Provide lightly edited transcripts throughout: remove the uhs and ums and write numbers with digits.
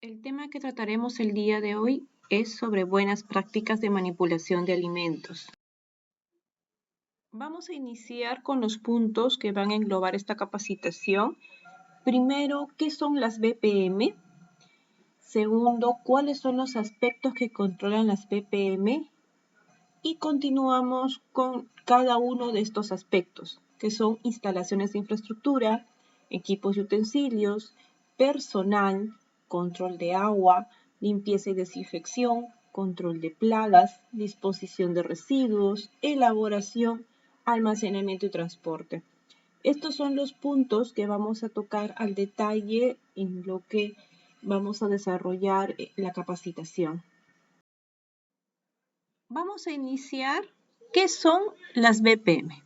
El tema que trataremos el día de hoy es sobre buenas prácticas de manipulación de alimentos. Vamos a iniciar con los puntos que van a englobar esta capacitación. Primero, ¿qué son las BPM? Segundo, ¿cuáles son los aspectos que controlan las BPM? Y continuamos con cada uno de estos aspectos, que son instalaciones de infraestructura, equipos y utensilios, personal, control de agua, limpieza y desinfección, control de plagas, disposición de residuos, elaboración, almacenamiento y transporte. Estos son los puntos que vamos a tocar al detalle en lo que vamos a desarrollar la capacitación. Vamos a iniciar. ¿Qué son las BPM?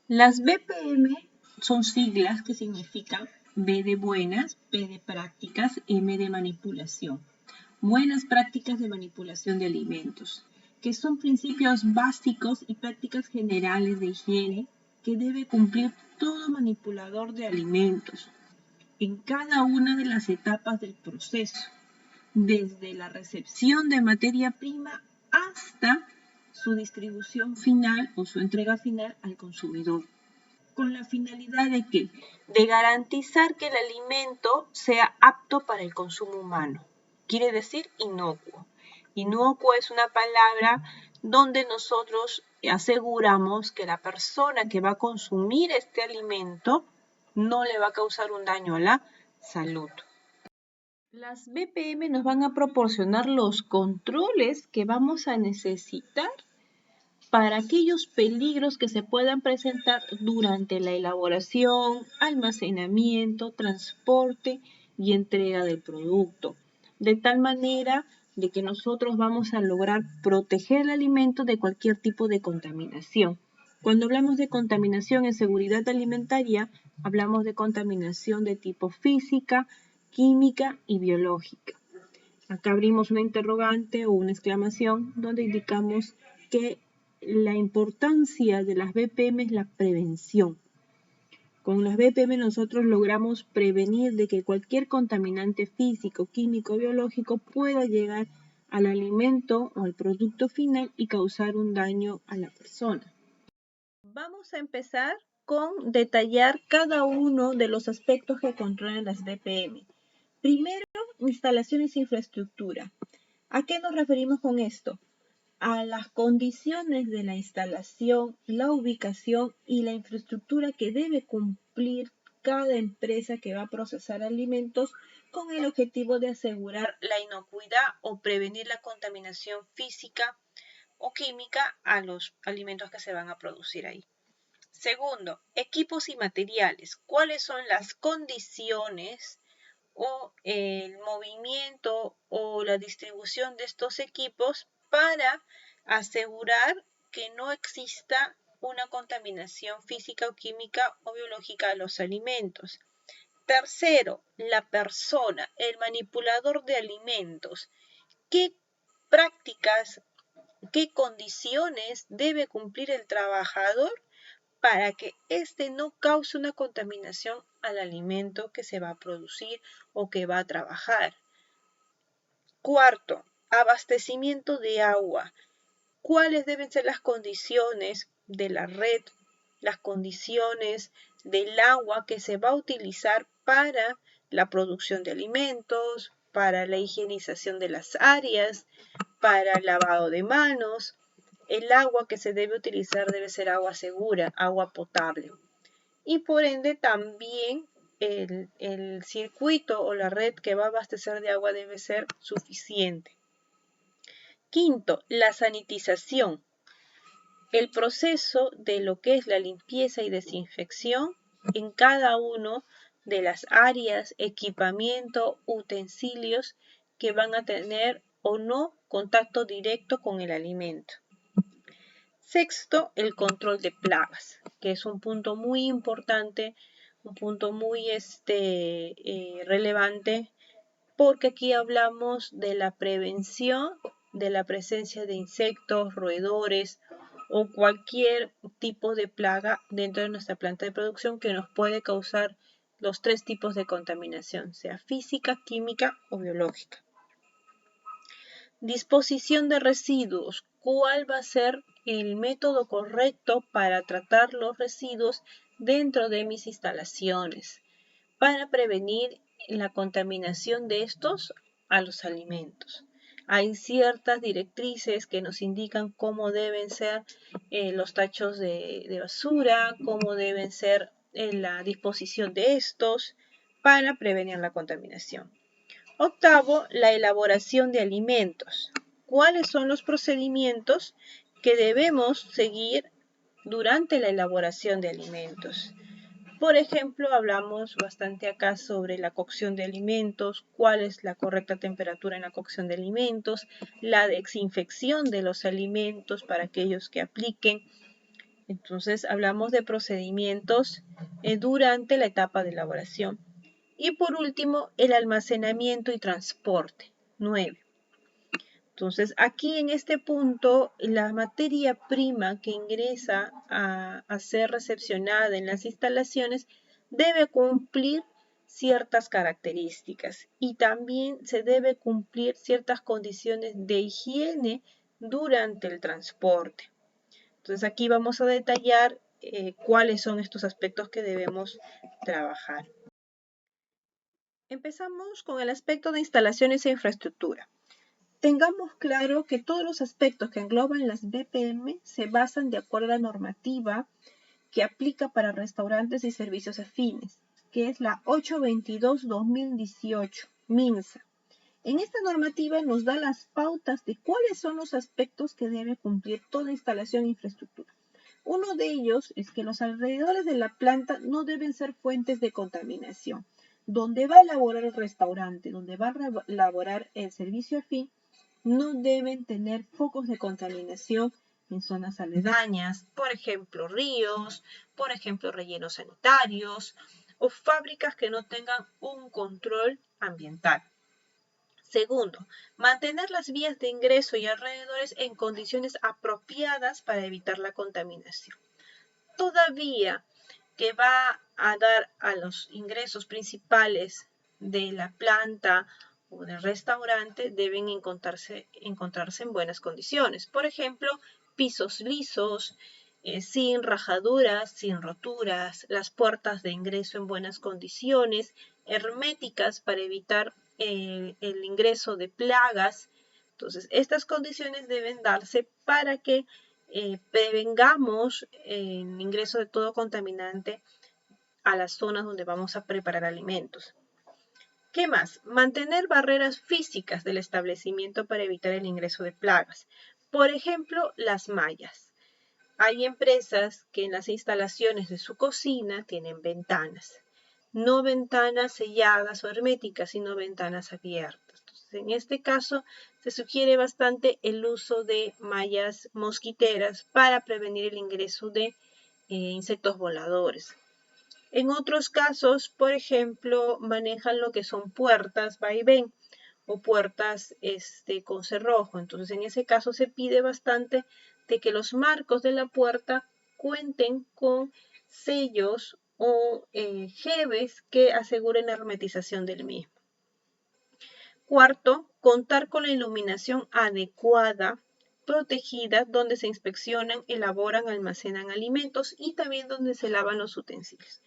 Las BPM son siglas que significan B de buenas, P de prácticas, M de manipulación. Buenas prácticas de manipulación de alimentos, que son principios básicos y prácticas generales de higiene que debe cumplir todo manipulador de alimentos en cada una de las etapas del proceso, desde la recepción de materia prima hasta su distribución final o su entrega final al consumidor, con la finalidad de ¿qué? De garantizar que el alimento sea apto para el consumo humano. Quiere decir inocuo. Inocuo es una palabra donde nosotros aseguramos que la persona que va a consumir este alimento no le va a causar un daño a la salud. Las BPM nos van a proporcionar los controles que vamos a necesitar para aquellos peligros que se puedan presentar durante la elaboración, almacenamiento, transporte y entrega del producto. De tal manera de que nosotros vamos a lograr proteger el alimento de cualquier tipo de contaminación. Cuando hablamos de contaminación en seguridad alimentaria, hablamos de contaminación de tipo física, química y biológica. Acá abrimos una interrogante o una exclamación donde indicamos que la importancia de las BPM es la prevención. Con las BPM nosotros logramos prevenir de que cualquier contaminante físico, químico, biológico pueda llegar al alimento o al producto final y causar un daño a la persona. Vamos a empezar con detallar cada uno de los aspectos que controlan las BPM. Primero, instalaciones e infraestructura. ¿A qué nos referimos con esto? A las condiciones de la instalación, la ubicación y la infraestructura que debe cumplir cada empresa que va a procesar alimentos con el objetivo de asegurar la inocuidad o prevenir la contaminación física o química a los alimentos que se van a producir ahí. Segundo, equipos y materiales. ¿Cuáles son las condiciones o el movimiento o la distribución de estos equipos para asegurar que no exista una contaminación física o química o biológica de los alimentos? Tercero, la persona, el manipulador de alimentos. ¿Qué prácticas, qué condiciones debe cumplir el trabajador para que éste no cause una contaminación al alimento que se va a producir o que va a trabajar? Cuarto, abastecimiento de agua. ¿Cuáles deben ser las condiciones de la red, las condiciones del agua que se va a utilizar para la producción de alimentos, para la higienización de las áreas, para el lavado de manos? El agua que se debe utilizar debe ser agua segura, agua potable. Y por ende también el circuito o la red que va a abastecer de agua debe ser suficiente. Quinto, la sanitización. El proceso de lo que es la limpieza y desinfección en cada uno de las áreas, equipamiento, utensilios que van a tener o no contacto directo con el alimento. Sexto, el control de plagas, que es un punto muy importante, un punto muy relevante, porque aquí hablamos de la prevención de la presencia de insectos, roedores o cualquier tipo de plaga dentro de nuestra planta de producción que nos puede causar los tres tipos de contaminación, sea física, química o biológica. Disposición de residuos. ¿Cuál va a ser el método correcto para tratar los residuos dentro de mis instalaciones para prevenir la contaminación de estos a los alimentos? Hay ciertas directrices que nos indican cómo deben ser los tachos de basura, cómo deben ser la disposición de estos para prevenir la contaminación. Octavo, la elaboración de alimentos. ¿Cuáles son los procedimientos que debemos seguir durante la elaboración de alimentos? Por ejemplo, hablamos bastante acá sobre la cocción de alimentos, cuál es la correcta temperatura en la cocción de alimentos, la desinfección de los alimentos para aquellos que apliquen. Entonces, hablamos de procedimientos durante la etapa de elaboración. Y por último, el almacenamiento y transporte. 9. Entonces, aquí en este punto, la materia prima que ingresa a ser recepcionada en las instalaciones debe cumplir ciertas características y también se debe cumplir ciertas condiciones de higiene durante el transporte. Entonces, aquí vamos a detallar cuáles son estos aspectos que debemos trabajar. Empezamos con el aspecto de instalaciones e infraestructura. Tengamos claro que todos los aspectos que engloban las BPM se basan de acuerdo a la normativa que aplica para restaurantes y servicios afines, que es la 822-2018, MINSA. En esta normativa nos da las pautas de cuáles son los aspectos que debe cumplir toda instalación e infraestructura. Uno de ellos es que los alrededores de la planta no deben ser fuentes de contaminación. Donde va a elaborar el restaurante, donde va a elaborar el servicio afín, no deben tener focos de contaminación en zonas aledañas, por ejemplo, ríos, por ejemplo, rellenos sanitarios o fábricas que no tengan un control ambiental. Segundo, mantener las vías de ingreso y alrededores en condiciones apropiadas para evitar la contaminación. Toda vía que va a dar a los ingresos principales de la planta o del restaurante deben encontrarse en buenas condiciones. Por ejemplo, pisos lisos, sin rajaduras, sin roturas, las puertas de ingreso en buenas condiciones, herméticas para evitar el ingreso de plagas. Entonces, estas condiciones deben darse para que prevengamos el ingreso de todo contaminante a las zonas donde vamos a preparar alimentos. ¿Qué más? Mantener barreras físicas del establecimiento para evitar el ingreso de plagas. Por ejemplo, las mallas. Hay empresas que en las instalaciones de su cocina tienen ventanas. No ventanas selladas o herméticas, sino ventanas abiertas. Entonces, en este caso, se sugiere bastante el uso de mallas mosquiteras para prevenir el ingreso de insectos voladores. En otros casos, por ejemplo, manejan lo que son puertas vaivén o puertas con cerrojo. Entonces, en ese caso se pide bastante de que los marcos de la puerta cuenten con sellos o jebes que aseguren la hermetización del mismo. Cuarto, contar con la iluminación adecuada, protegida, donde se inspeccionan, elaboran, almacenan alimentos y también donde se lavan los utensilios.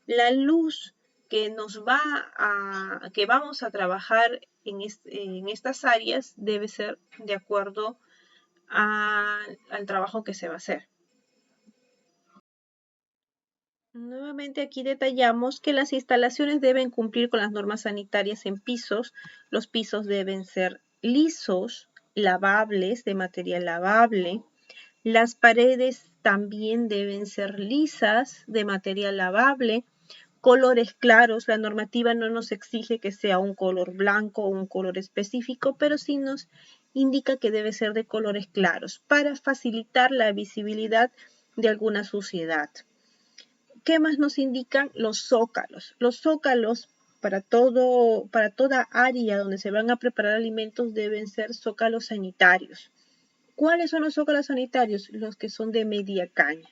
La luz que vamos a trabajar en estas áreas debe ser de acuerdo al trabajo que se va a hacer. Nuevamente aquí detallamos que las instalaciones deben cumplir con las normas sanitarias en pisos. Los pisos deben ser lisos, lavables, de material lavable. Las paredes también deben ser lisas, de material lavable. Colores claros, la normativa no nos exige que sea un color blanco o un color específico, pero sí nos indica que debe ser de colores claros para facilitar la visibilidad de alguna suciedad. ¿Qué más nos indican los zócalos? Los zócalos para toda área donde se van a preparar alimentos deben ser zócalos sanitarios. ¿Cuáles son los zócalos sanitarios? Los que son de media caña,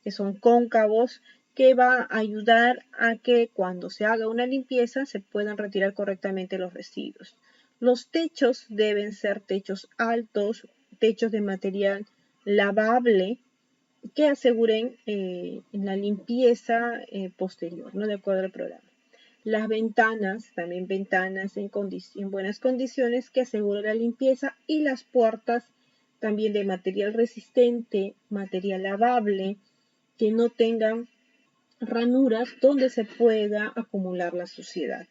que son cóncavos, que va a ayudar a que cuando se haga una limpieza se puedan retirar correctamente los residuos. Los techos deben ser techos altos, techos de material lavable que aseguren la limpieza posterior, ¿no? De acuerdo al programa. Las ventanas, también ventanas en buenas condiciones que aseguren la limpieza, y las puertas también de material resistente, material lavable, que no tengan ranuras donde se pueda acumular la suciedad.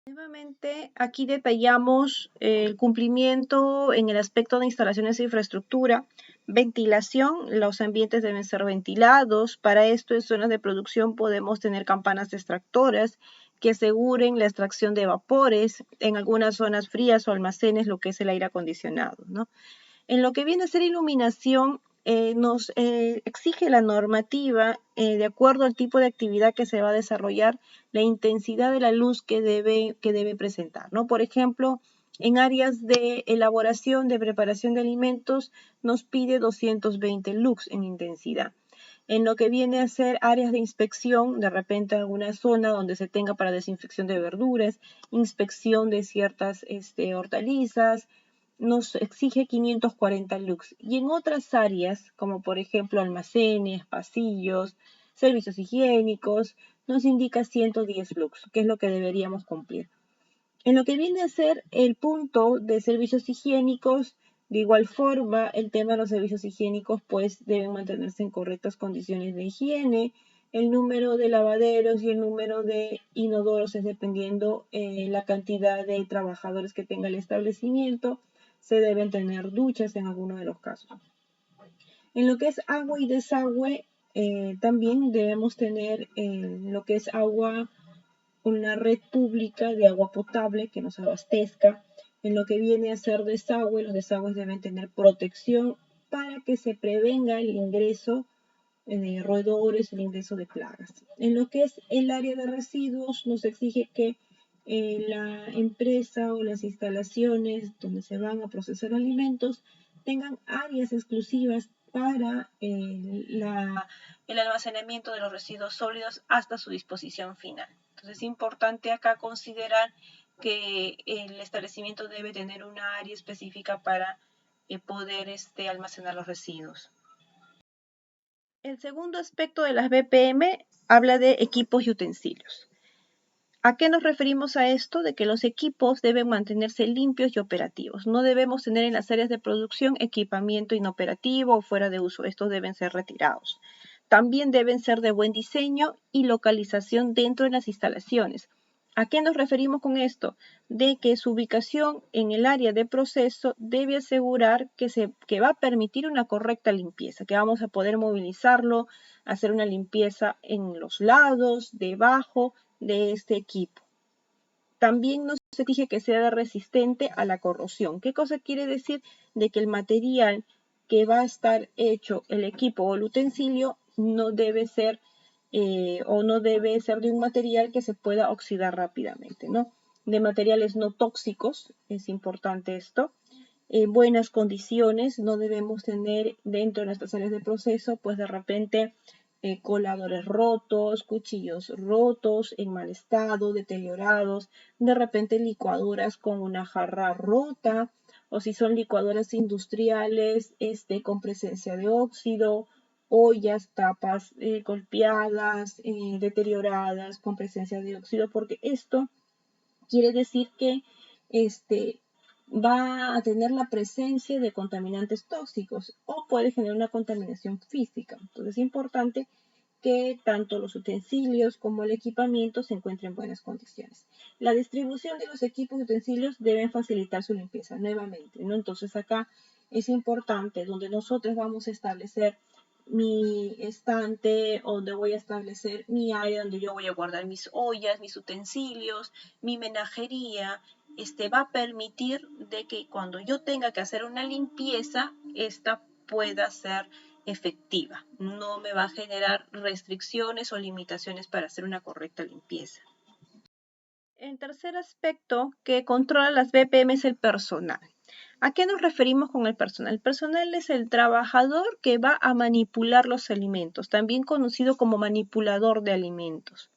Nuevamente, aquí detallamos el cumplimiento en el aspecto de instalaciones de infraestructura, ventilación. Los ambientes deben ser ventilados. Para esto, en zonas de producción podemos tener campanas extractoras que aseguren la extracción de vapores. En algunas zonas frías o almacenes, lo que es el aire acondicionado, ¿no? En lo que viene a ser iluminación, nos exige la normativa, de acuerdo al tipo de actividad que se va a desarrollar, la intensidad de la luz que debe presentar, ¿no? Por ejemplo, en áreas de elaboración, de preparación de alimentos, nos pide 220 lux en intensidad. En lo que viene a ser áreas de inspección, de repente alguna zona donde se tenga para desinfección de verduras, inspección de ciertas hortalizas, nos exige 540 lux. Y en otras áreas, como por ejemplo almacenes, pasillos, servicios higiénicos, nos indica 110 lux, que es lo que deberíamos cumplir. En lo que viene a ser el punto de servicios higiénicos, de igual forma, el tema de los servicios higiénicos pues deben mantenerse en correctas condiciones de higiene. El número de lavaderos y el número de inodoros es dependiendo la cantidad de trabajadores que tenga el establecimiento. Se deben tener duchas en algunos de los casos. En lo que es agua y desagüe, también debemos tener lo que es agua, una red pública de agua potable que nos abastezca. En lo que viene a ser desagüe, los desagües deben tener protección para que se prevenga el ingreso de roedores, el ingreso de plagas. En lo que es el área de residuos, nos exige que la empresa o las instalaciones donde se van a procesar alimentos tengan áreas exclusivas para el almacenamiento de los residuos sólidos hasta su disposición final. Entonces es importante acá considerar que el establecimiento debe tener una área específica para poder almacenar los residuos. El segundo aspecto de las BPM habla de equipos y utensilios. ¿A qué nos referimos a esto? De que los equipos deben mantenerse limpios y operativos. No debemos tener en las áreas de producción equipamiento inoperativo o fuera de uso. Estos deben ser retirados. También deben ser de buen diseño y localización dentro de las instalaciones. ¿A qué nos referimos con esto? De que su ubicación en el área de proceso debe asegurar que va a permitir una correcta limpieza, que vamos a poder movilizarlo, hacer una limpieza en los lados, debajo de este equipo. También nos exige que sea resistente a la corrosión. ¿Qué cosa quiere decir? De que el material que va a estar hecho el equipo o el utensilio no debe ser de un material que se pueda oxidar rápidamente, ¿no? De materiales no tóxicos, es importante esto. Buenas condiciones, no debemos tener dentro de nuestras áreas de proceso, pues de repente coladores rotos, cuchillos rotos, en mal estado, deteriorados, de repente licuadoras con una jarra rota, o si son licuadoras industriales, con presencia de óxido, ollas, tapas golpeadas, deterioradas con presencia de óxido, porque esto quiere decir que va a tener la presencia de contaminantes tóxicos o puede generar una contaminación física. Entonces es importante que tanto los utensilios como el equipamiento se encuentren en buenas condiciones. La distribución de los equipos y utensilios deben facilitar su limpieza nuevamente, ¿no? Entonces acá es importante donde nosotros vamos a establecer mi estante, donde voy a establecer mi área donde yo voy a guardar mis ollas, mis utensilios, mi menajería, va a permitir de que cuando yo tenga que hacer una limpieza, esta pueda ser efectiva. No me va a generar restricciones o limitaciones para hacer una correcta limpieza. El tercer aspecto que controla las BPM es el personal. ¿A qué nos referimos con el personal? El personal es el trabajador que va a manipular los alimentos, también conocido como manipulador de alimentos.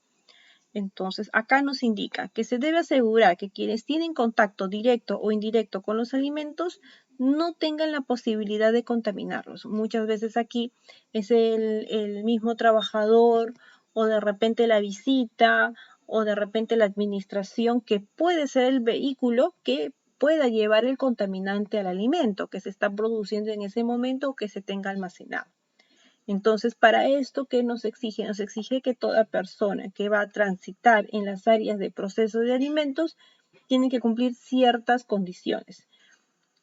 Entonces, acá nos indica que se debe asegurar que quienes tienen contacto directo o indirecto con los alimentos no tengan la posibilidad de contaminarlos. Muchas veces aquí es el mismo trabajador o de repente la visita o de repente la administración que puede ser el vehículo que pueda llevar el contaminante al alimento que se está produciendo en ese momento o que se tenga almacenado. Entonces, para esto, ¿qué nos exige? Nos exige que toda persona que va a transitar en las áreas de proceso de alimentos tiene que cumplir ciertas condiciones.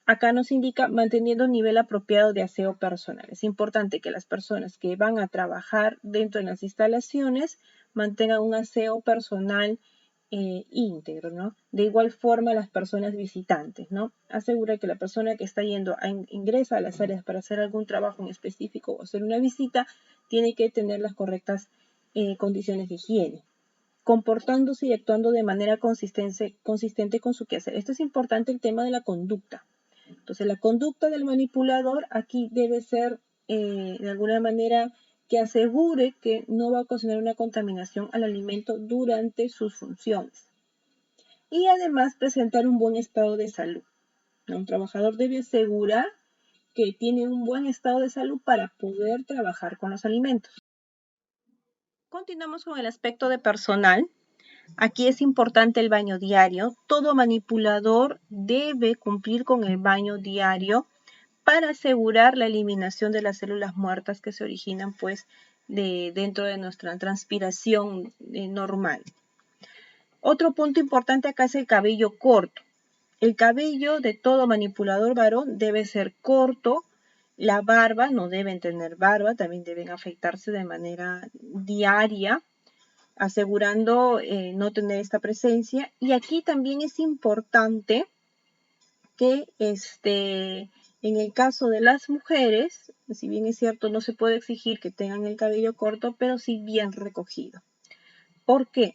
Acá nos indica manteniendo un nivel apropiado de aseo personal. Es importante que las personas que van a trabajar dentro de las instalaciones mantengan un aseo personal íntegro, ¿no? De igual forma las personas visitantes, ¿no? Asegura que la persona que está yendo ingresa a las áreas para hacer algún trabajo en específico o hacer una visita, tiene que tener las correctas condiciones de higiene, comportándose y actuando de manera consistente con su quehacer. Esto es importante, el tema de la conducta. Entonces, la conducta del manipulador aquí debe ser de alguna manera que asegure que no va a ocasionar una contaminación al alimento durante sus funciones. Y además presentar un buen estado de salud. Un trabajador debe asegurar que tiene un buen estado de salud para poder trabajar con los alimentos. Continuamos con el aspecto de personal. Aquí es importante el baño diario. Todo manipulador debe cumplir con el baño diario para asegurar la eliminación de las células muertas que se originan pues dentro de nuestra transpiración normal. Otro punto importante acá es el cabello corto. El cabello de todo manipulador varón debe ser corto. La barba, no deben tener barba, también deben afeitarse de manera diaria, asegurando no tener esta presencia. Y aquí también es importante que en el caso de las mujeres, si bien es cierto, no se puede exigir que tengan el cabello corto, pero sí bien recogido. ¿Por qué?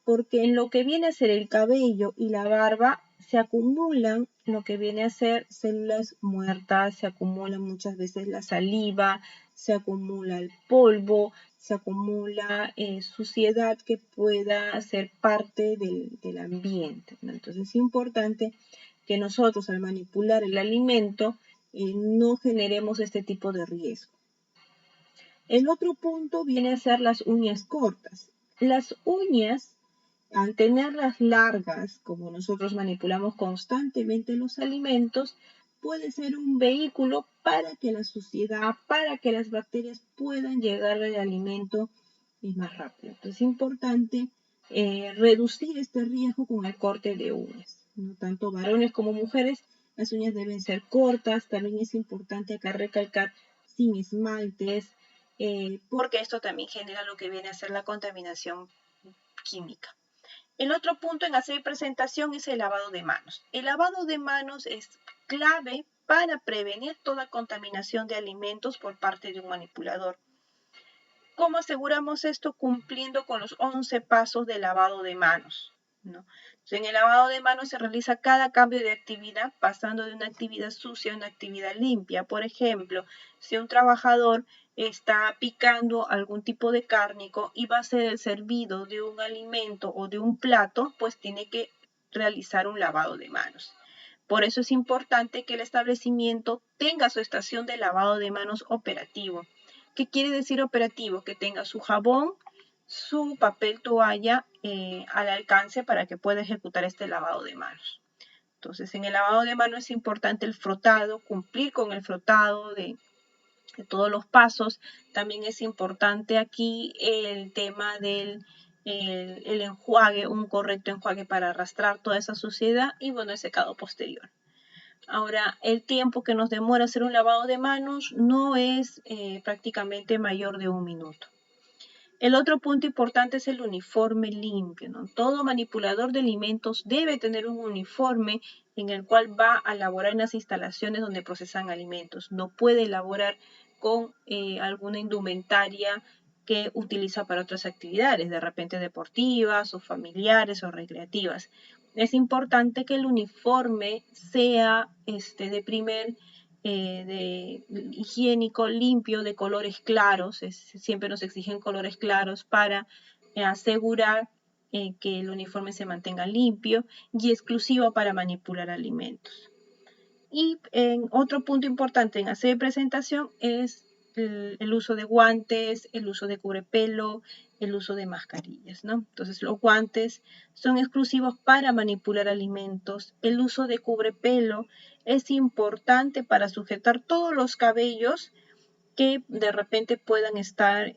Porque en lo que viene a ser el cabello y la barba se acumulan lo que viene a ser células muertas, se acumula muchas veces la saliva, se acumula el polvo, se acumula suciedad que pueda ser parte del ambiente, ¿no? Entonces es importante que nosotros al manipular el alimento no generemos este tipo de riesgo. El otro punto viene a ser las uñas cortas. Las uñas, al tenerlas largas, como nosotros manipulamos constantemente los alimentos, puede ser un vehículo para que la suciedad, para que las bacterias puedan llegar al alimento más rápido. Entonces es importante reducir este riesgo con el corte de uñas. No tanto varones como mujeres, las uñas deben ser cortas. También es importante acá recalcar sin esmaltes, porque esto también genera lo que viene a ser la contaminación química. El otro punto en hacer presentación es el lavado de manos. El lavado de manos es clave para prevenir toda contaminación de alimentos por parte de un manipulador. ¿Cómo aseguramos esto? Cumpliendo con los 11 pasos de lavado de manos, ¿no? Entonces, en el lavado de manos se realiza cada cambio de actividad, pasando de una actividad sucia a una actividad limpia. Por ejemplo, si un trabajador está picando algún tipo de cárnico y va a ser el servido de un alimento o de un plato, pues tiene que realizar un lavado de manos. Por eso es importante que el establecimiento tenga su estación de lavado de manos operativo. ¿Qué quiere decir operativo? Que tenga su jabón, su papel toalla al alcance para que pueda ejecutar este lavado de manos. Entonces, en el lavado de manos es importante el frotado, cumplir con el frotado de todos los pasos. También es importante aquí el tema del el enjuague, un correcto enjuague para arrastrar toda esa suciedad y bueno, el secado posterior. Ahora, el tiempo que nos demora hacer un lavado de manos no es prácticamente mayor de 1 minuto. El otro punto importante es el uniforme limpio, ¿no? Todo manipulador de alimentos debe tener un uniforme en el cual va a elaborar en las instalaciones donde procesan alimentos. No puede elaborar con alguna indumentaria que utiliza para otras actividades, de repente deportivas o familiares o recreativas. Es importante que el uniforme sea de primer de higiénico, limpio, de colores claros. Siempre nos exigen colores claros para asegurar que el uniforme se mantenga limpio y exclusivo para manipular alimentos. Y otro punto importante en hacer presentación es el uso de guantes, el uso de cubrepelo, el uso de mascarillas, ¿no? Entonces los guantes son exclusivos para manipular alimentos. El uso de cubrepelo es importante para sujetar todos los cabellos que de repente puedan estar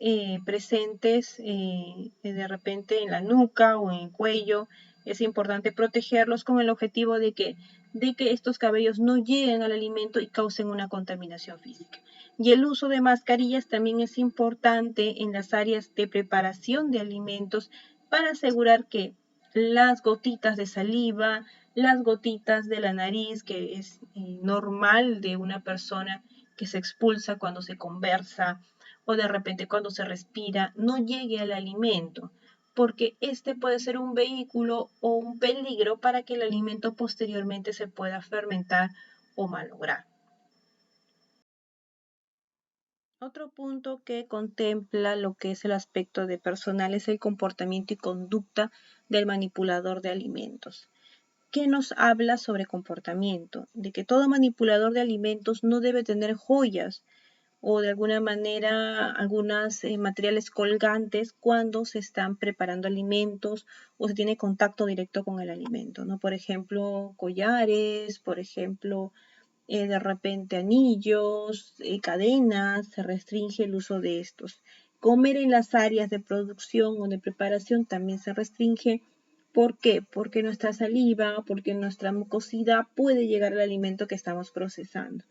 presentes de repente en la nuca o en el cuello. Es importante protegerlos con el objetivo de que estos cabellos no lleguen al alimento y causen una contaminación física. Y el uso de mascarillas también es importante en las áreas de preparación de alimentos para asegurar que las gotitas de saliva, las gotitas de la nariz, que es normal de una persona que se expulsa cuando se conversa o de repente cuando se respira, no llegue al alimento, porque este puede ser un vehículo o un peligro para que el alimento posteriormente se pueda fermentar o malograr. Otro punto que contempla lo que es el aspecto de personal es el comportamiento y conducta del manipulador de alimentos. ¿Qué nos habla sobre comportamiento? De que todo manipulador de alimentos no debe tener joyas o de alguna manera algunos materiales colgantes cuando se están preparando alimentos o se tiene contacto directo con el alimento, ¿no? Por ejemplo, collares, por ejemplo, de repente anillos, cadenas, se restringe el uso de estos. Comer en las áreas de producción o de preparación también se restringe. ¿Por qué? Porque nuestra saliva, porque nuestra mucosidad puede llegar al alimento que estamos procesando.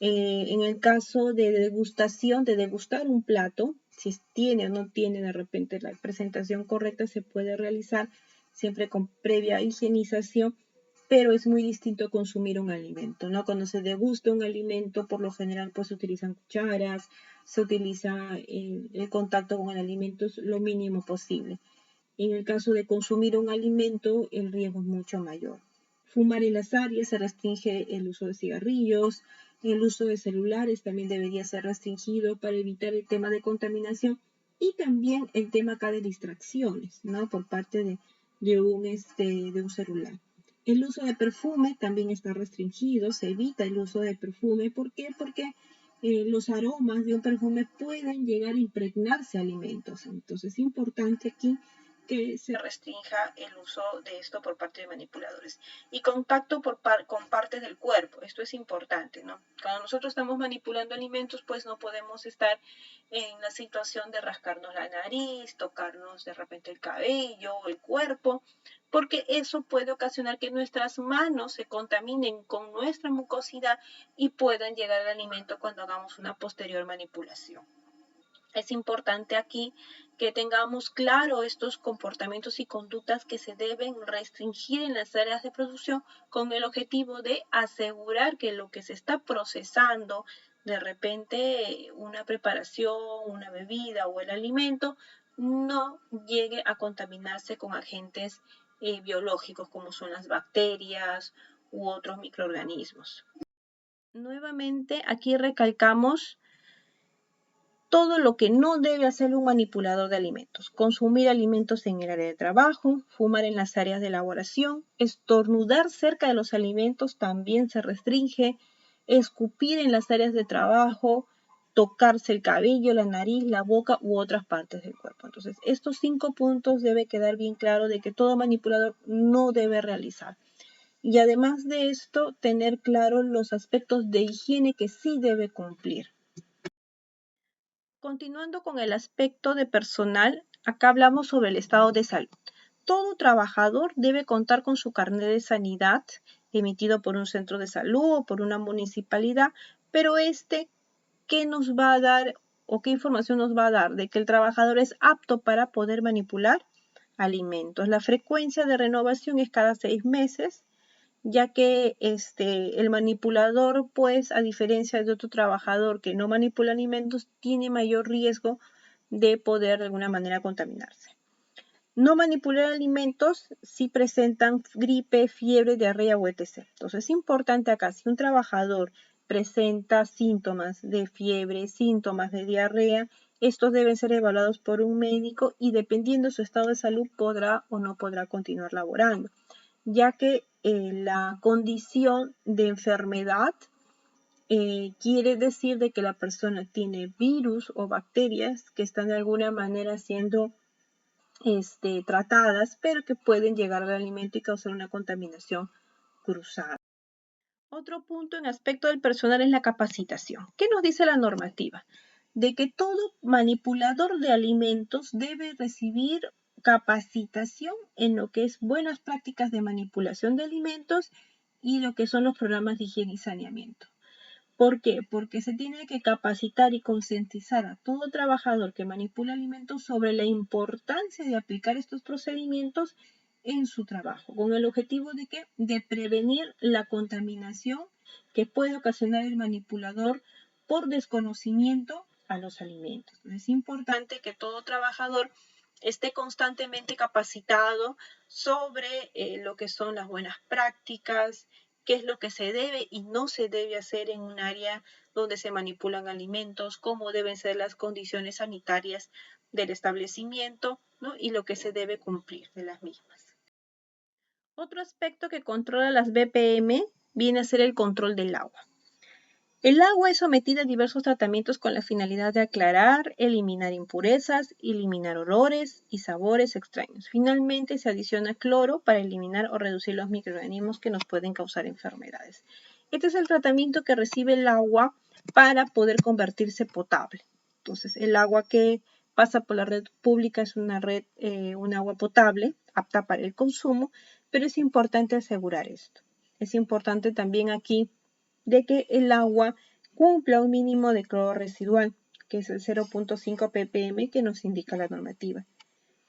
En el caso de degustación, de degustar un plato, si tiene o no tiene de repente la presentación correcta, se puede realizar siempre con previa higienización, pero es muy distinto consumir un alimento, ¿no? Cuando se degusta un alimento, por lo general, pues se utilizan cucharas, se utiliza el contacto con el alimento es lo mínimo posible. En el caso de consumir un alimento, el riesgo es mucho mayor. Fumar en las áreas, se restringe el uso de cigarrillos, el uso de celulares también debería ser restringido para evitar el tema de contaminación y también el tema acá de distracciones, ¿no? Por parte de un celular. El uso de perfume también está restringido, se evita el uso de perfume. ¿Por qué? Porque los aromas de un perfume pueden llegar a impregnarse a alimentos. Entonces es importante aquí que se restrinja el uso de esto por parte de manipuladores. Y contacto con partes del cuerpo, esto es importante, ¿no? Cuando nosotros estamos manipulando alimentos, pues no podemos estar en la situación de rascarnos la nariz, tocarnos de repente el cabello o el cuerpo, porque eso puede ocasionar que nuestras manos se contaminen con nuestra mucosidad y puedan llegar al alimento cuando hagamos una posterior manipulación. Es importante aquí que tengamos claro estos comportamientos y conductas que se deben restringir en las áreas de producción con el objetivo de asegurar que lo que se está procesando, de repente una preparación, una bebida o el alimento, no llegue a contaminarse con agentes biológicos como son las bacterias u otros microorganismos. Nuevamente aquí recalcamos todo lo que no debe hacer un manipulador de alimentos. Consumir alimentos en el área de trabajo, fumar en las áreas de elaboración, estornudar cerca de los alimentos también se restringe, escupir en las áreas de trabajo, tocarse el cabello, la nariz, la boca u otras partes del cuerpo. Entonces, estos 5 puntos debe quedar bien claro de que todo manipulador no debe realizar. Y además de esto, tener claro los aspectos de higiene que sí debe cumplir. Continuando con el aspecto de personal, acá hablamos sobre el estado de salud. Todo trabajador debe contar con su carnet de sanidad emitido por un centro de salud o por una municipalidad, pero ¿qué nos va a dar o qué información nos va a dar? De que el trabajador es apto para poder manipular alimentos. La frecuencia de renovación es cada 6 meses, ya que el manipulador, pues, a diferencia de otro trabajador que no manipula alimentos, tiene mayor riesgo de poder de alguna manera contaminarse. No manipular alimentos si presentan gripe, fiebre, diarrea o etc. Entonces es importante acá, si un trabajador presenta síntomas de fiebre, síntomas de diarrea, estos deben ser evaluados por un médico y dependiendo de su estado de salud podrá o no podrá continuar laborando, ya que la condición de enfermedad quiere decir de que la persona tiene virus o bacterias que están de alguna manera siendo tratadas, pero que pueden llegar al alimento y causar una contaminación cruzada. Otro punto en aspecto del personal es la capacitación. ¿Qué nos dice la normativa? De que todo manipulador de alimentos debe recibir capacitación en lo que es buenas prácticas de manipulación de alimentos y lo que son los programas de higiene y saneamiento. ¿Por qué? Porque se tiene que capacitar y concientizar a todo trabajador que manipula alimentos sobre la importancia de aplicar estos procedimientos en su trabajo, con el objetivo de que de prevenir la contaminación que puede ocasionar el manipulador por desconocimiento a los alimentos. Es importante que todo trabajador esté constantemente capacitado sobre lo que son las buenas prácticas, qué es lo que se debe y no se debe hacer en un área donde se manipulan alimentos, cómo deben ser las condiciones sanitarias del establecimiento, ¿no? Y lo que se debe cumplir de las mismas. Otro aspecto que controla las BPM viene a ser el control del agua. El agua es sometida a diversos tratamientos con la finalidad de aclarar, eliminar impurezas, eliminar olores y sabores extraños. Finalmente se adiciona cloro para eliminar o reducir los microorganismos que nos pueden causar enfermedades. Este es el tratamiento que recibe el agua para poder convertirse potable. Entonces, el agua que pasa por la red pública es un agua potable, apta para el consumo, pero es importante asegurar esto. Es importante también aquí de que el agua cumpla un mínimo de cloro residual, que es el 0.5 ppm que nos indica la normativa.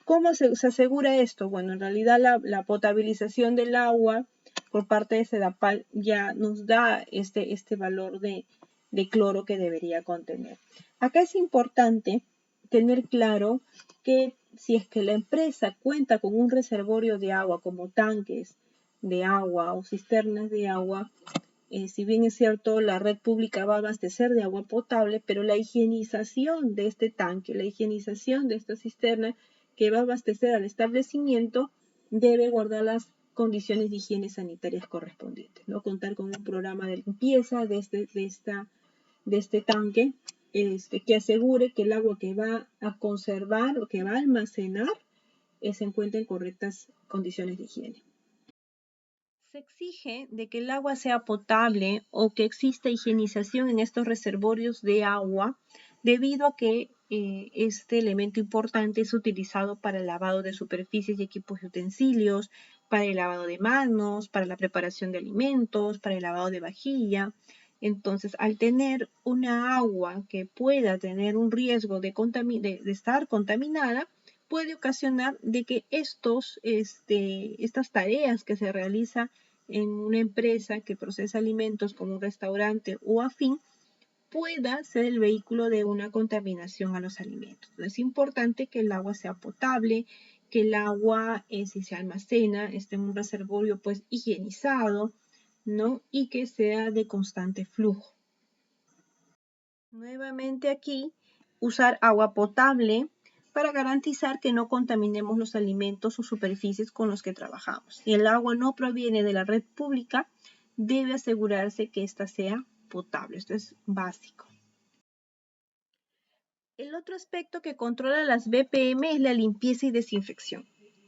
¿Cómo se asegura esto? Bueno, en realidad la potabilización del agua por parte de Sedapal ya nos da este valor de cloro que debería contener. Acá es importante tener claro que si es que la empresa cuenta con un reservorio de agua como tanques de agua o cisternas de agua, si bien es cierto, la red pública va a abastecer de agua potable, pero la higienización de este tanque, la higienización de esta cisterna que va a abastecer al establecimiento, debe guardar las condiciones de higiene sanitarias correspondientes, ¿no? Contar con un programa de limpieza de este tanque que asegure que el agua que va a conservar o que va a almacenar se encuentre en correctas condiciones de higiene. Se exige de que el agua sea potable o que exista higienización en estos reservorios de agua debido a que este elemento importante es utilizado para el lavado de superficies y equipos y utensilios, para el lavado de manos, para la preparación de alimentos, para el lavado de vajilla. Entonces, al tener una agua que pueda tener un riesgo de estar contaminada, puede ocasionar de que estas tareas que se realizan en una empresa que procesa alimentos como un restaurante o afín pueda ser el vehículo de una contaminación a los alimentos. Es importante que el agua sea potable, que el agua, si se almacena, esté en un reservorio pues higienizado, ¿no? Y que sea de constante flujo. Nuevamente aquí, usar agua potable para garantizar que no contaminemos los alimentos o superficies con los que trabajamos. Si el agua no proviene de la red pública, debe asegurarse que ésta sea potable. Esto es básico. El otro aspecto que controla las BPM es la limpieza y desinfección.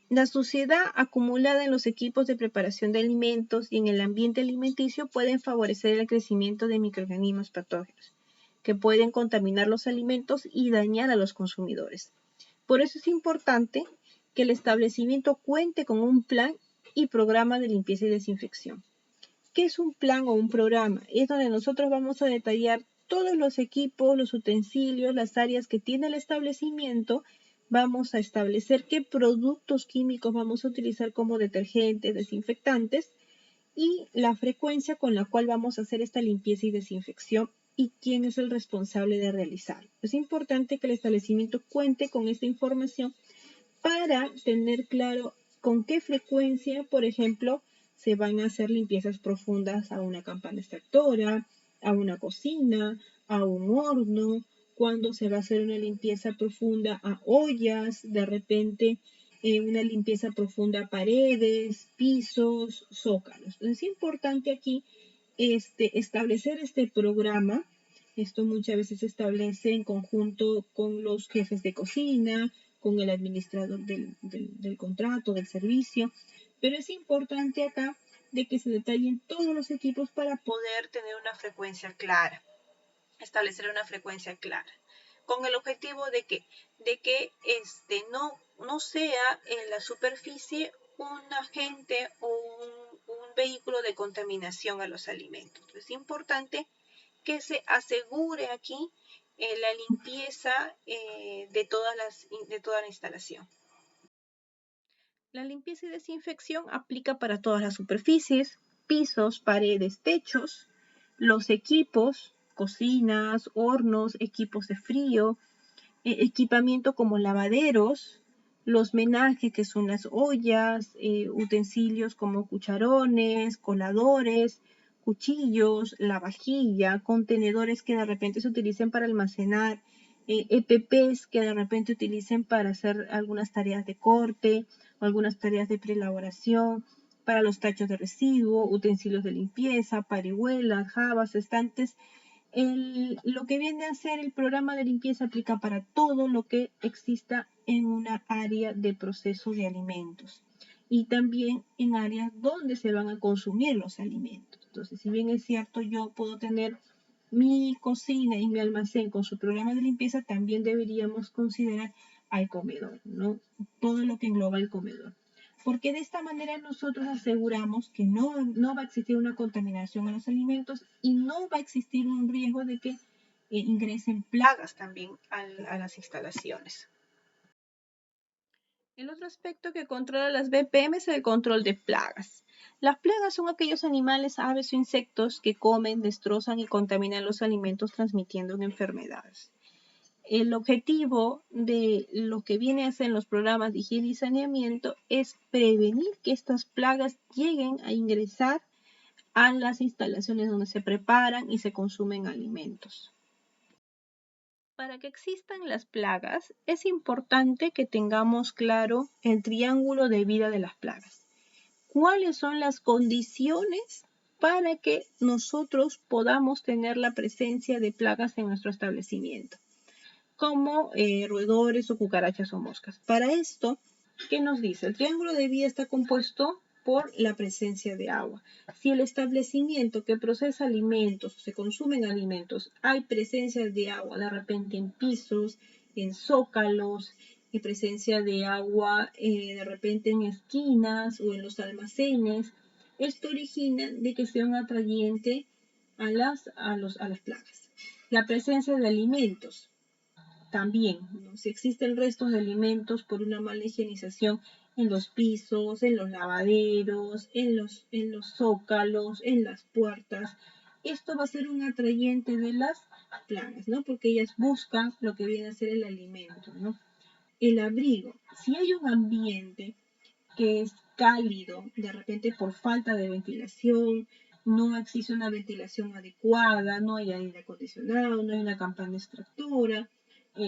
La suciedad acumulada en los equipos de preparación de alimentos y en el ambiente alimenticio pueden favorecer el crecimiento de microorganismos patógenos que pueden contaminar los alimentos y dañar a los consumidores. Por eso es importante que el establecimiento cuente con un plan y programa de limpieza y desinfección. ¿Qué es un plan o un programa? Es donde nosotros vamos a detallar todos los equipos, los utensilios, las áreas que tiene el establecimiento. Vamos a establecer qué productos químicos vamos a utilizar como detergentes, desinfectantes y la frecuencia con la cual vamos a hacer esta limpieza y desinfección y quién es el responsable de realizarlo. Es importante que el establecimiento cuente con esta información para tener claro con qué frecuencia, por ejemplo, se van a hacer limpiezas profundas a una campana extractora, a una cocina, a un horno, cuando se va a hacer una limpieza profunda a ollas, de repente una limpieza profunda a paredes, pisos, zócalos. Entonces es importante aquí establecer este programa. Esto muchas veces se establece en conjunto con los jefes de cocina, con el administrador del contrato, del servicio, pero es importante acá de que se detallen todos los equipos para poder tener una frecuencia clara, establecer una frecuencia clara, con el objetivo de que no sea en la superficie un agente o un vehículo de contaminación a los alimentos. Es importante que se asegure aquí la limpieza de toda la instalación. La limpieza y desinfección aplica para todas las superficies, pisos, paredes, techos, los equipos, cocinas, hornos, equipos de frío, equipamiento como lavaderos, los menajes que son las ollas, utensilios como cucharones, coladores, cuchillos, la vajilla, contenedores que de repente se utilicen para almacenar, EPPs que de repente utilicen para hacer algunas tareas de corte o algunas tareas de preelaboración, para los tachos de residuo, utensilios de limpieza, parihuelas, jabas, estantes. Lo que viene a ser el programa de limpieza aplica para todo lo que exista en una área de proceso de alimentos y también en áreas donde se van a consumir los alimentos. Entonces, si bien es cierto, yo puedo tener mi cocina y mi almacén con su programa de limpieza, también deberíamos considerar al comedor, ¿no? Todo lo que engloba el comedor. Porque de esta manera nosotros aseguramos que no va a existir una contaminación a los alimentos y no va a existir un riesgo de que ingresen plagas también a las instalaciones. El otro aspecto que controla las BPM es el control de plagas. Las plagas son aquellos animales, aves o insectos que comen, destrozan y contaminan los alimentos transmitiendo enfermedades. El objetivo de lo que viene a ser los programas de higiene y saneamiento es prevenir que estas plagas lleguen a ingresar a las instalaciones donde se preparan y se consumen alimentos. Para que existan las plagas, es importante que tengamos claro el triángulo de vida de las plagas. ¿Cuáles son las condiciones para que nosotros podamos tener la presencia de plagas en nuestro establecimiento? Como roedores o cucarachas o moscas. Para esto, ¿qué nos dice? El triángulo de vida está compuesto por la presencia de agua. Si el establecimiento que procesa alimentos, se consumen alimentos, hay presencia de agua de repente en pisos, en zócalos, hay presencia de agua de repente en esquinas o en los almacenes, esto origina de que sea un atrayente a las plagas. La presencia de alimentos también, ¿no? Si existen restos de alimentos por una mala higienización en los pisos, en los lavaderos, en los zócalos, en las puertas, esto va a ser un atrayente de las plagas, ¿no? Porque ellas buscan lo que viene a ser el alimento, ¿no? El abrigo. Si hay un ambiente que es cálido, de repente por falta de ventilación, no existe una ventilación adecuada, no hay aire acondicionado, no hay una campana extractora,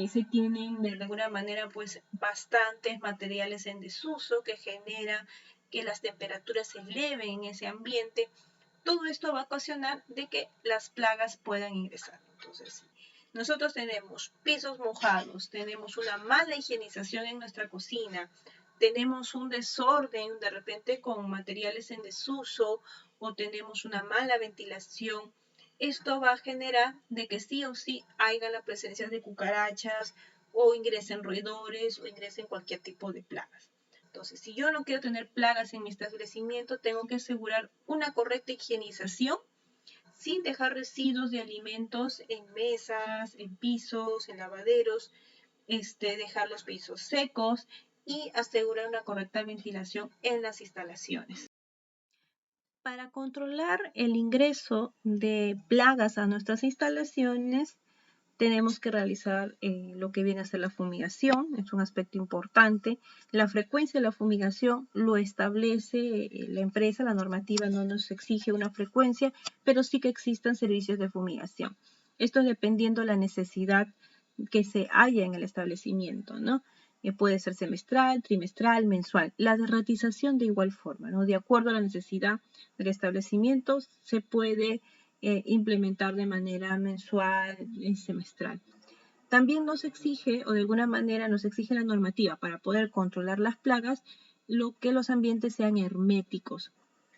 se tienen de alguna manera pues bastantes materiales en desuso que genera que las temperaturas se eleven en ese ambiente. Todo esto va a ocasionar de que las plagas puedan ingresar. Entonces, nosotros tenemos pisos mojados, tenemos una mala higienización en nuestra cocina, tenemos un desorden de repente con materiales en desuso o tenemos una mala ventilación, esto va a generar de que sí o sí haya la presencia de cucarachas o ingresen roedores o ingresen cualquier tipo de plagas. Entonces, si yo no quiero tener plagas en mi establecimiento, tengo que asegurar una correcta higienización sin dejar residuos de alimentos en mesas, en pisos, en lavaderos, dejar los pisos secos y asegurar una correcta ventilación en las instalaciones. Para controlar el ingreso de plagas a nuestras instalaciones, tenemos que realizar lo que viene a ser la fumigación, es un aspecto importante. La frecuencia de la fumigación lo establece la empresa, la normativa no nos exige una frecuencia, pero sí que existan servicios de fumigación. Esto es dependiendo de la necesidad que se haya en el establecimiento, ¿no? Puede ser semestral, trimestral, mensual. La ratización de igual forma, ¿no? De acuerdo a la necesidad del establecimiento, se puede implementar de manera mensual y semestral. También nos exige, o de alguna manera nos exige la normativa para poder controlar las plagas, lo que los ambientes sean herméticos.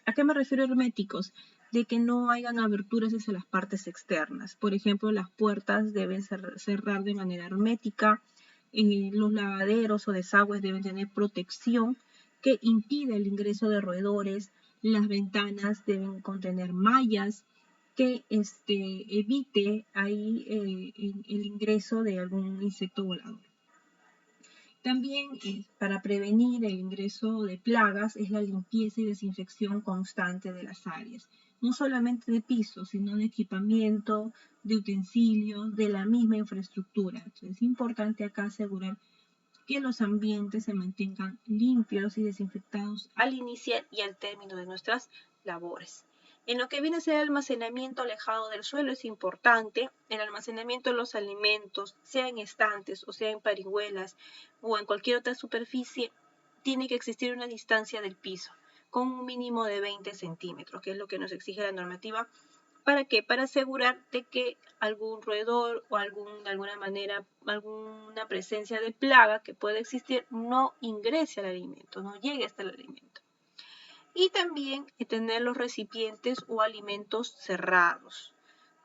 ¿A qué me refiero herméticos? De que no hayan aberturas hacia las partes externas. Por ejemplo, las puertas deben cerrar de manera hermética, los lavaderos o desagües deben tener protección que impida el ingreso de roedores, las ventanas deben contener mallas que evite ahí el ingreso de algún insecto volador. También para prevenir el ingreso de plagas es la limpieza y desinfección constante de las áreas, no solamente de piso, sino de equipamiento, de utensilios, de la misma infraestructura. Entonces, es importante acá asegurar que los ambientes se mantengan limpios y desinfectados al iniciar y al término de nuestras labores. En lo que viene a ser el almacenamiento alejado del suelo es importante el almacenamiento de los alimentos, sea en estantes o sea en parihuelas o en cualquier otra superficie, tiene que existir una distancia del piso con un mínimo de 20 centímetros, que es lo que nos exige la normativa. ¿Para qué? Para asegurar de que algún roedor o de alguna manera alguna presencia de plaga que pueda existir no ingrese al alimento, no llegue hasta el alimento. Y también tener los recipientes o alimentos cerrados.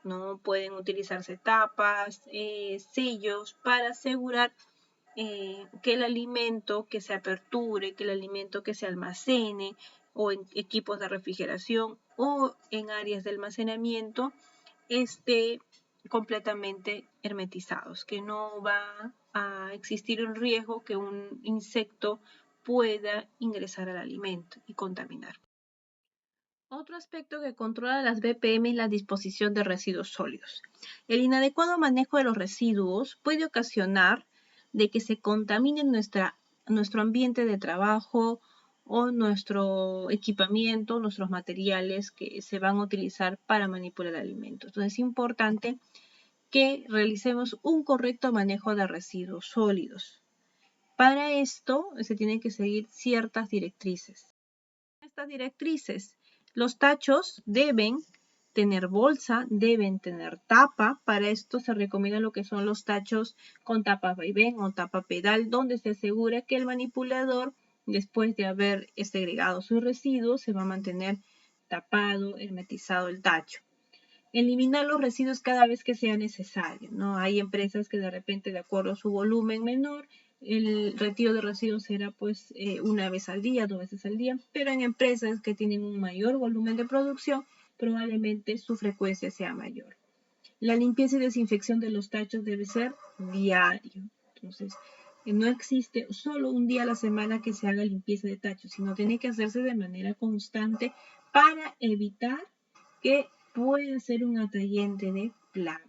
No pueden utilizarse tapas, sellos para asegurar que el alimento que se aperture, que el alimento que se almacene o en equipos de refrigeración o en áreas de almacenamiento esté completamente hermetizados, que no va a existir un riesgo que un insecto pueda ingresar al alimento y contaminar. Otro aspecto que controla las BPM es la disposición de residuos sólidos. El inadecuado manejo de los residuos puede ocasionar de que se contamine nuestro ambiente de trabajo o nuestro equipamiento, nuestros materiales que se van a utilizar para manipular alimentos. Entonces es importante que realicemos un correcto manejo de residuos sólidos. Para esto se tienen que seguir ciertas directrices. Estas directrices, los tachos deben tener bolsa, deben tener tapa. Para esto se recomienda lo que son los tachos con tapa vaivén o tapa pedal, donde se asegura que el manipulador, después de haber segregado sus residuos, se va a mantener tapado, hermetizado el tacho. Eliminar los residuos cada vez que sea necesario, ¿no? Hay empresas que de repente, de acuerdo a su volumen menor, el retiro de residuos será pues una vez al día, 2 veces al día, pero en empresas que tienen un mayor volumen de producción, probablemente su frecuencia sea mayor. La limpieza y desinfección de los tachos debe ser diario. Entonces, no existe solo un día a la semana que se haga limpieza de tachos, sino tiene que hacerse de manera constante para evitar que pueda ser un atrayente de plagas.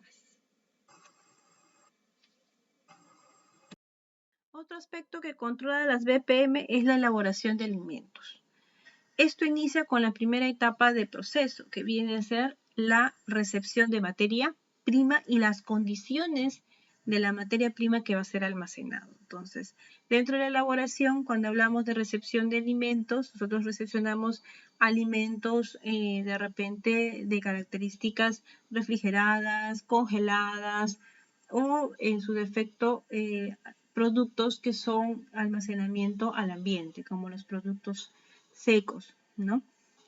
Otro aspecto que controla las BPM es la elaboración de alimentos. Esto inicia con la primera etapa del proceso, que viene a ser la recepción de materia prima y las condiciones de la materia prima que va a ser almacenado. Entonces, dentro de la elaboración, cuando hablamos de recepción de alimentos, nosotros recepcionamos alimentos de repente de características refrigeradas, congeladas o en su defecto productos que son almacenamiento al ambiente, como los productos secos, ¿no?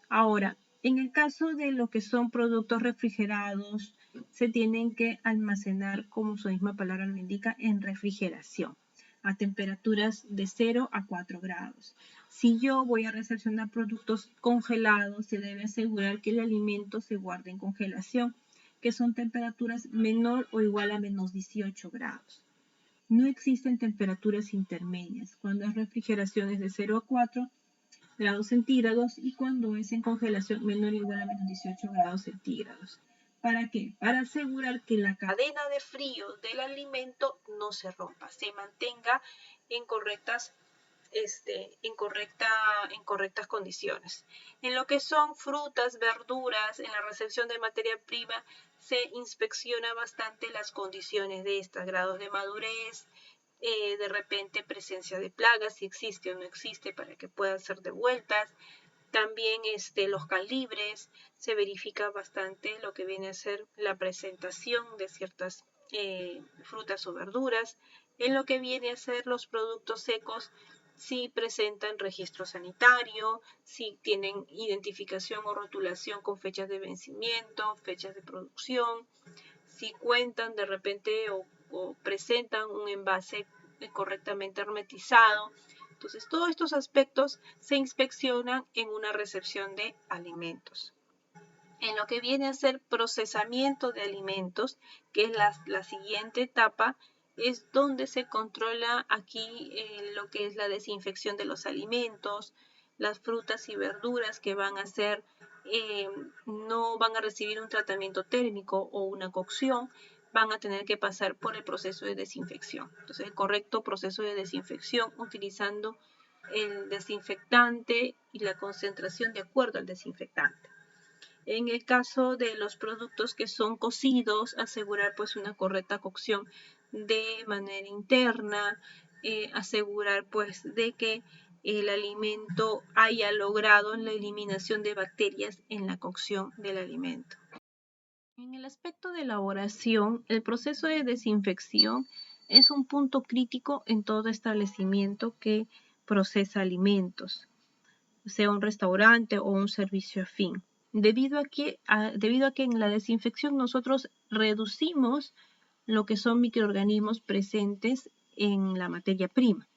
Ahora, en el caso de lo que son productos refrigerados, se tienen que almacenar, como su misma palabra lo indica, en refrigeración, a temperaturas de 0 a 4 grados. Si yo voy a recepcionar productos congelados, se debe asegurar que el alimento se guarde en congelación, que son temperaturas menor o igual a menos 18 grados. No existen temperaturas intermedias. Cuando es refrigeración es de 0 a 4, grados centígrados y cuando es en congelación menor o igual a menos 18 grados centígrados. ¿Para qué? Para asegurar que la cadena de frío del alimento no se rompa, se mantenga en correctas condiciones. En lo que son frutas, verduras, en la recepción de materia prima, se inspecciona bastante las condiciones de estas, grados de madurez, de repente presencia de plagas, si existe o no existe, para que puedan ser devueltas. También los calibres, se verifica bastante lo que viene a ser la presentación de ciertas frutas o verduras. En lo que viene a ser los productos secos, si presentan registro sanitario, si tienen identificación o rotulación con fechas de vencimiento, fechas de producción, si cuentan de repente o presentan un envase correctamente hermetizado. Entonces, todos estos aspectos se inspeccionan en una recepción de alimentos. En lo que viene a ser procesamiento de alimentos, que es la siguiente etapa, es donde se controla aquí lo que es la desinfección de los alimentos, las frutas y verduras que van a ser, no van a recibir un tratamiento térmico o una cocción, van a tener que pasar por el proceso de desinfección. Entonces, el correcto proceso de desinfección utilizando el desinfectante y la concentración de acuerdo al desinfectante. En el caso de los productos que son cocidos, asegurar pues una correcta cocción de manera interna, asegurar pues de que el alimento haya logrado la eliminación de bacterias en la cocción del alimento. En el aspecto de elaboración, el proceso de desinfección es un punto crítico en todo establecimiento que procesa alimentos, sea un restaurante o un servicio afín. Debido a que en la desinfección nosotros reducimos lo que son microorganismos presentes en la materia prima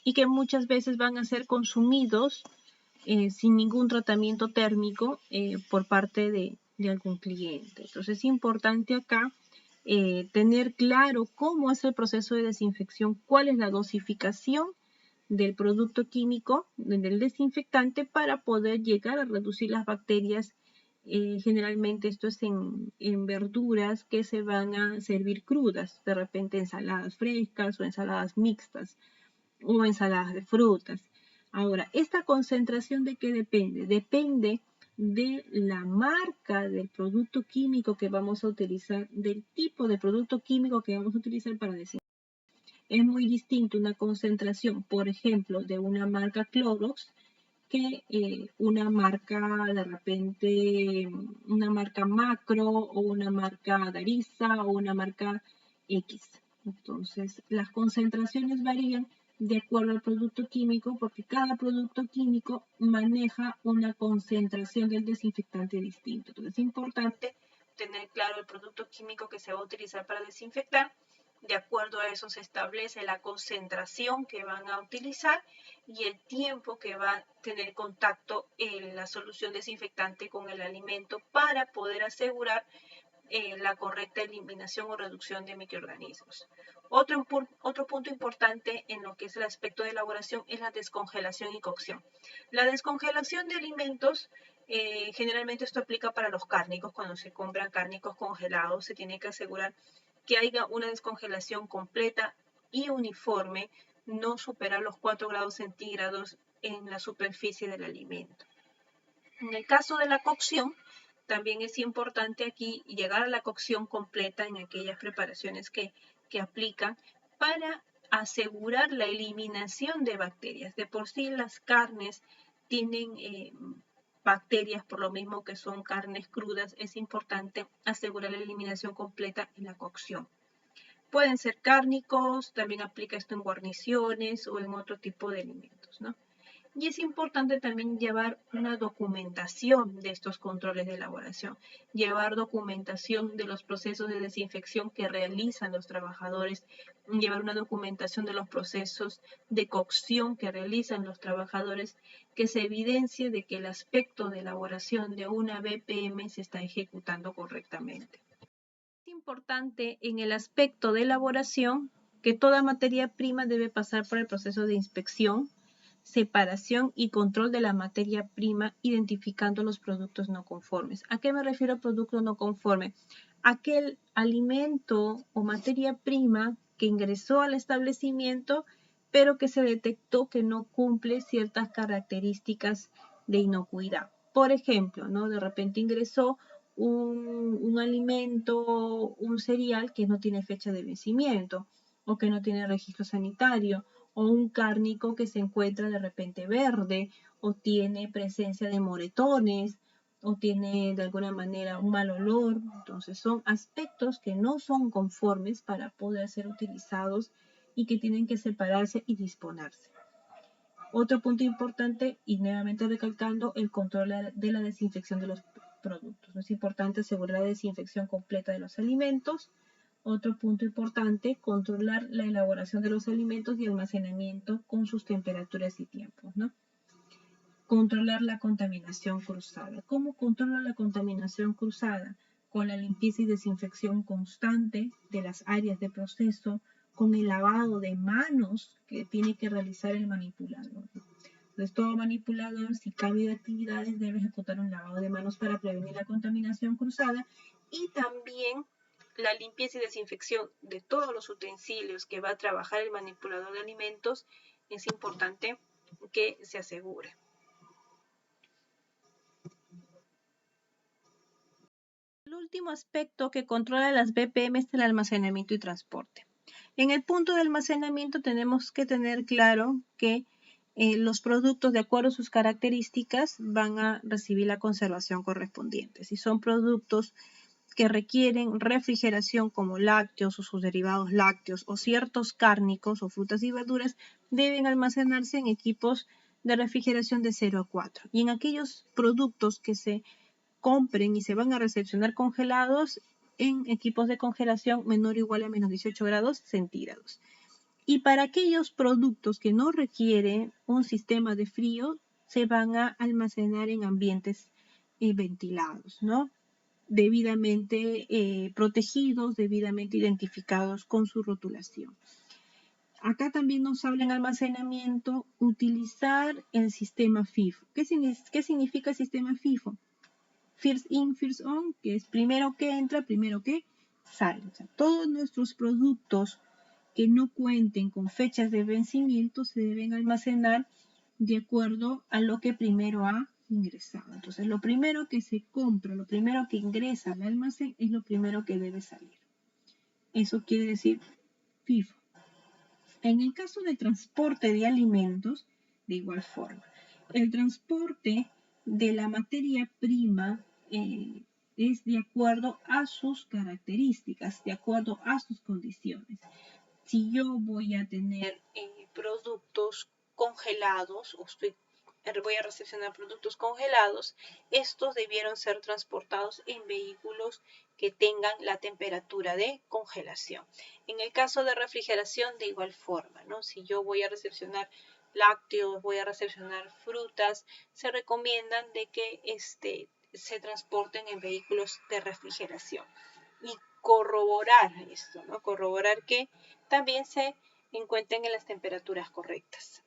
y que muchas veces van a ser consumidos sin ningún tratamiento térmico por parte de algún cliente. Entonces es importante acá tener claro cómo es el proceso de desinfección, cuál es la dosificación del producto químico, del desinfectante, para poder llegar a reducir las bacterias. Generalmente esto es en verduras que se van a servir crudas, de repente ensaladas frescas o ensaladas mixtas o ensaladas de frutas. Ahora, ¿esta concentración de qué depende? Depende de la marca del producto químico que vamos a utilizar, del tipo de producto químico que vamos a utilizar para desinfectar. Es muy distinto una concentración, por ejemplo, de una marca Clorox que una marca, de repente, una marca Macro o una marca Darisa o una marca X. Entonces, las concentraciones varían de acuerdo al producto químico porque cada producto químico maneja una concentración del desinfectante distinto. Entonces, es importante tener claro el producto químico que se va a utilizar para desinfectar. De acuerdo a eso se establece la concentración que van a utilizar y el tiempo que va a tener contacto en la solución desinfectante con el alimento para poder asegurar la correcta eliminación o reducción de microorganismos. Otro punto importante en lo que es el aspecto de elaboración es la descongelación y cocción. La descongelación de alimentos, generalmente esto aplica para los cárnicos. Cuando se compran cárnicos congelados, se tiene que asegurar que haya una descongelación completa y uniforme, no superar los 4 grados centígrados en la superficie del alimento. En el caso de la cocción, también es importante aquí llegar a la cocción completa en aquellas preparaciones que aplican para asegurar la eliminación de bacterias. De por sí las carnes tienen bacterias, por lo mismo que son carnes crudas, es importante asegurar la eliminación completa en la cocción. Pueden ser cárnicos, también aplica esto en guarniciones o en otro tipo de alimentos, ¿no? Y es importante también llevar una documentación de estos controles de elaboración, llevar documentación de los procesos de desinfección que realizan los trabajadores, llevar una documentación de los procesos de cocción que realizan los trabajadores, que se evidencie de que el aspecto de elaboración de una BPM se está ejecutando correctamente. Es importante en el aspecto de elaboración que toda materia prima debe pasar por el proceso de inspección, separación y control de la materia prima, identificando los productos no conformes. ¿A qué me refiero producto no conforme? Aquel alimento o materia prima que ingresó al establecimiento, pero que se detectó que no cumple ciertas características de inocuidad. Por ejemplo, ¿no? De repente ingresó un alimento, un cereal que no tiene fecha de vencimiento o que no tiene registro sanitario, o un cárnico que se encuentra de repente verde o tiene presencia de moretones o tiene de alguna manera un mal olor. Entonces son aspectos que no son conformes para poder ser utilizados y que tienen que separarse y disponerse. Otro punto importante, y nuevamente recalcando, el control de la desinfección de los productos. Es importante asegurar la desinfección completa de los alimentos. Otro punto importante, controlar la elaboración de los alimentos y almacenamiento con sus temperaturas y tiempos, ¿no? Controlar la contaminación cruzada. ¿Cómo controla la contaminación cruzada? Con la limpieza y desinfección constante de las áreas de proceso, con el lavado de manos que tiene que realizar el manipulador. Entonces, todo manipulador, si cambia de actividades, debe ejecutar un lavado de manos para prevenir la contaminación cruzada y también la limpieza y desinfección de todos los utensilios que va a trabajar el manipulador de alimentos. Es importante que se asegure. El último aspecto que controla las BPM es el almacenamiento y transporte. En el punto de almacenamiento tenemos que tener claro que los productos, de acuerdo a sus características, van a recibir la conservación correspondiente. Si son productos que requieren refrigeración como lácteos o sus derivados lácteos o ciertos cárnicos o frutas y verduras, deben almacenarse en equipos de refrigeración de 0 a 4. Y en aquellos productos que se compren y se van a recepcionar congelados en equipos de congelación menor o igual a menos 18 grados centígrados. Y para aquellos productos que no requieren un sistema de frío, se van a almacenar en ambientes ventilados, ¿no? Debidamente protegidos, debidamente identificados con su rotulación. Acá también nos habla en almacenamiento utilizar el sistema FIFO. ¿Qué significa el sistema FIFO? First in, first on, que es primero que entra, primero que sale. O sea, todos nuestros productos que no cuenten con fechas de vencimiento se deben almacenar de acuerdo a lo que primero ha ingresado. Entonces, lo primero que se compra, lo primero que ingresa al almacén es lo primero que debe salir. Eso quiere decir FIFO. En el caso de transporte de alimentos, de igual forma, el transporte de la materia prima es de acuerdo a sus características, de acuerdo a sus condiciones. Si yo voy a tener productos congelados o voy a recepcionar productos congelados, estos debieron ser transportados en vehículos que tengan la temperatura de congelación. En el caso de refrigeración, de igual forma, ¿no? Si yo voy a recepcionar lácteos, voy a recepcionar frutas, se recomiendan de que se transporten en vehículos de refrigeración. Y corroborar esto, ¿no? Corroborar que también se encuentren en las temperaturas correctas.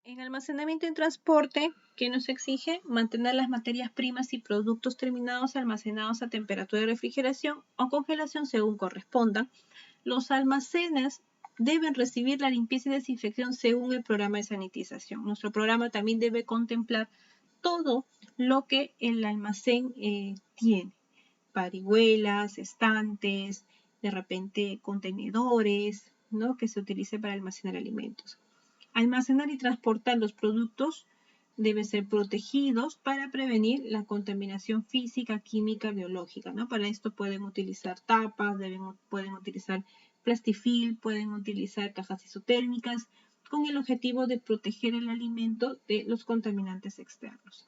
En almacenamiento y transporte, ¿qué nos exige? Mantener las materias primas y productos terminados almacenados a temperatura de refrigeración o congelación según correspondan. Los almacenes deben recibir la limpieza y desinfección según el programa de sanitización. Nuestro programa también debe contemplar todo lo que el almacén tiene. Parihuelas, estantes, de repente contenedores, ¿no? Que se utilice para almacenar alimentos. Almacenar y transportar los productos deben ser protegidos para prevenir la contaminación física, química, biológica, ¿no? Para esto pueden utilizar tapas, pueden utilizar plastifil, pueden utilizar cajas isotérmicas con el objetivo de proteger el alimento de los contaminantes externos.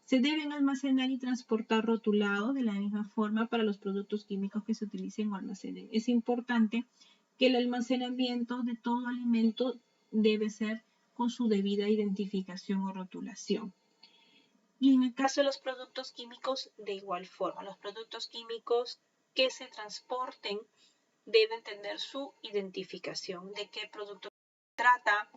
Se deben almacenar y transportar rotulados de la misma forma para los productos químicos que se utilicen o almacenen. Es importante que el almacenamiento de todo alimento debe ser con su debida identificación o rotulación. Y en el caso de los productos químicos, de igual forma, los productos químicos que se transporten deben tener su identificación, de qué producto se trata,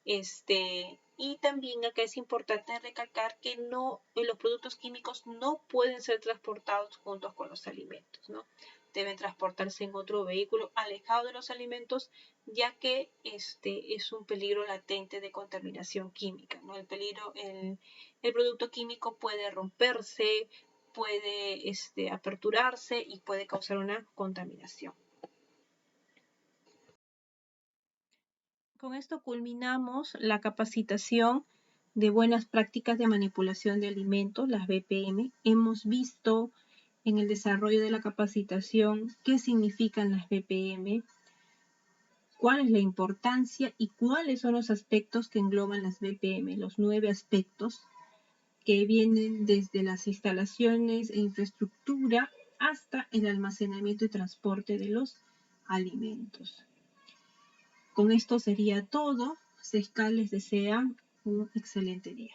Y también acá es importante recalcar que los productos químicos no pueden ser transportados juntos con los alimentos, ¿no? Deben transportarse en otro vehículo alejado de los alimentos, ya que es un peligro latente de contaminación química, ¿no? El producto químico puede romperse, puede aperturarse y puede causar una contaminación. Con esto culminamos la capacitación de buenas prácticas de manipulación de alimentos, las BPM. Hemos visto en el desarrollo de la capacitación qué significan las BPM, cuál es la importancia y cuáles son los aspectos que engloban las BPM, los 9 aspectos que vienen desde las instalaciones e infraestructura hasta el almacenamiento y transporte de los alimentos. Con esto sería todo. CESCAL les desea un excelente día.